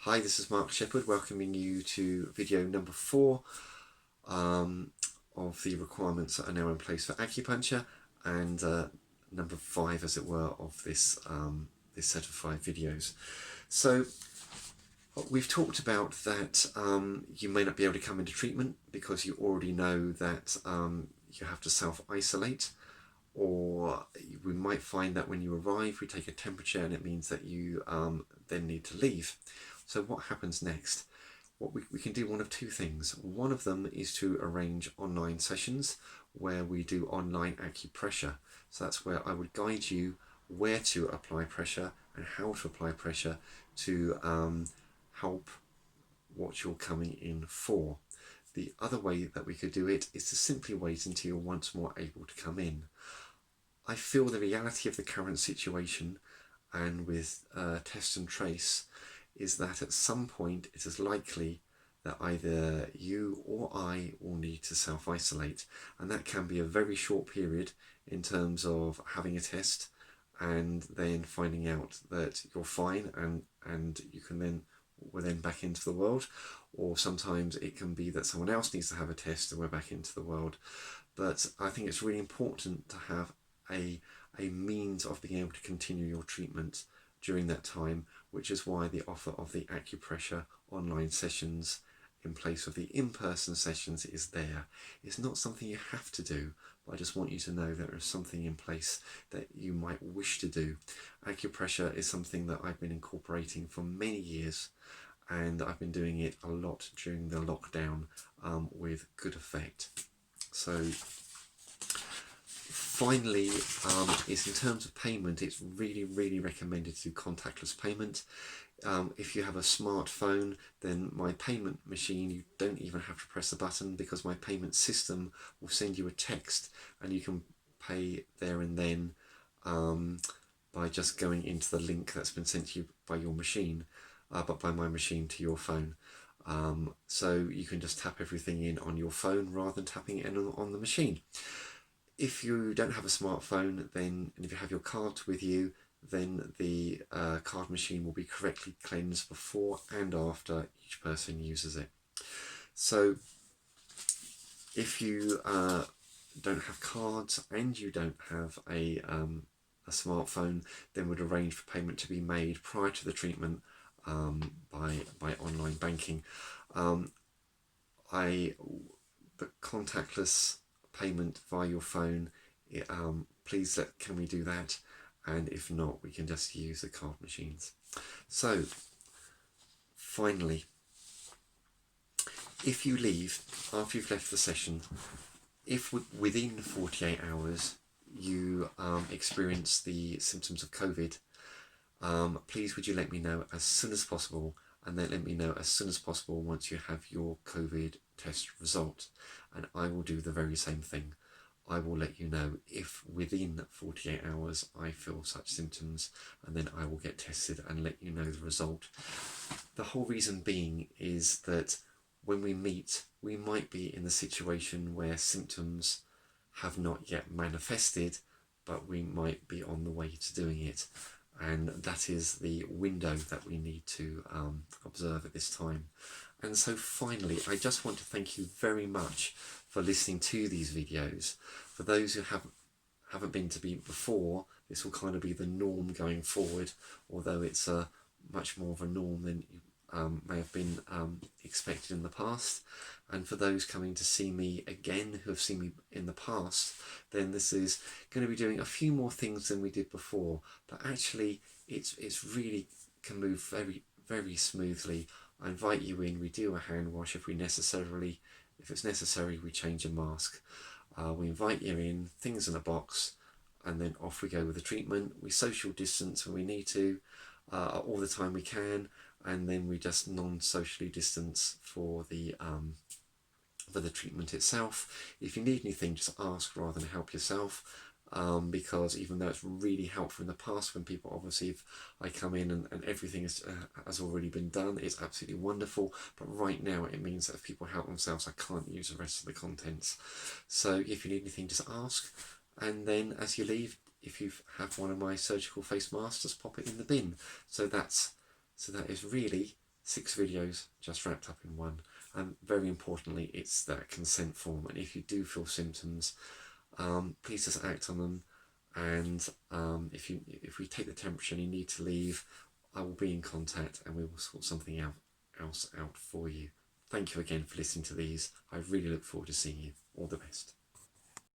Hi, this is Mark Shepherd welcoming you to video number 4 of the requirements that are now in place for acupuncture, and number 5, as it were, of this set of 5 videos. So we've talked about that you may not be able to come into treatment because you already know that you have to self-isolate, or we might find that when you arrive we take a temperature and it means that you then need to leave. So what happens next? We can do one of two things. One of them is to arrange online sessions where we do online acupressure. So that's where I would guide you where to apply pressure and how to apply pressure to help what you're coming in for. The other way that we could do it is to simply wait until you're once more able to come in. I feel the reality of the current situation and with test and trace is that at some point it is likely that either you or I will need to self-isolate, and that can be a very short period in terms of having a test and then finding out that you're fine and you can then we're then back into the world, or sometimes it can be that someone else needs to have a test and we're back into the world. But I think it's really important to have a means of being able to continue your treatment during that time, which is why the offer of the acupressure online sessions in place of the in-person sessions is there. It's not something you have to do, but I just want you to know there is something in place that you might wish to do. Acupressure is something that I've been incorporating for many years, and I've been doing it a lot during the lockdown with good effect. So finally, is in terms of payment, it's really recommended to do contactless payment. If you have a smartphone, then my payment machine, you don't even have to press the button because my payment system will send you a text and you can pay there and then by just going into the link that's been sent to you by your machine, but by my machine to your phone. So you can just tap everything in on your phone rather than tapping it in on the machine. If you don't have a smartphone, then, and if you have your cards with you, then the card machine will be correctly cleansed before and after each person uses it. So if you don't have cards and you don't have a smartphone, then we'd arrange for payment to be made prior to the treatment by online banking. The contactless payment via your phone, please can we do that? And if not, we can just use the card machines. So finally, if you leave after you've left the session, if within 48 hours you experience the symptoms of COVID, please would you let me know as soon as possible, and then let me know as soon as possible once you have your COVID test result, and I will do the very same thing. I will let you know if within 48 hours I feel such symptoms, and then I will get tested and let you know the result. The whole reason being is that when we meet, we might be in the situation where symptoms have not yet manifested, but we might be on the way to doing it. And that is the window that we need to observe at this time. And so finally, I just want to thank you very much for listening to these videos. For those who haven't been to me before, this will kind of be the norm going forward, although it's much more of a norm than you may have been expected in the past. And for those coming to see me again who have seen me in the past, then this is going to be doing a few more things than we did before, but actually it's really can move very smoothly. I invite you in, we do a hand wash if it's necessary we change a mask. We invite you in, things in a box, and then off we go with the treatment. We social distance when we need to, all the time we can, and then we just non-socially distance for the treatment itself. If you need anything, just ask rather than help yourself, because even though it's really helpful in the past when people, obviously, if I come in and everything has already been done, it's absolutely wonderful, but right now it means that if people help themselves, I can't use the rest of the contents. So if you need anything, just ask, and then as you leave, if you have one of my surgical face masks, just pop it in the bin. So that is really 6 videos just wrapped up in one. And very importantly, it's that consent form. And if you do feel symptoms, please just act on them. And if we take the temperature and you need to leave, I will be in contact and we will sort something else out for you. Thank you again for listening to these. I really look forward to seeing you. All the best.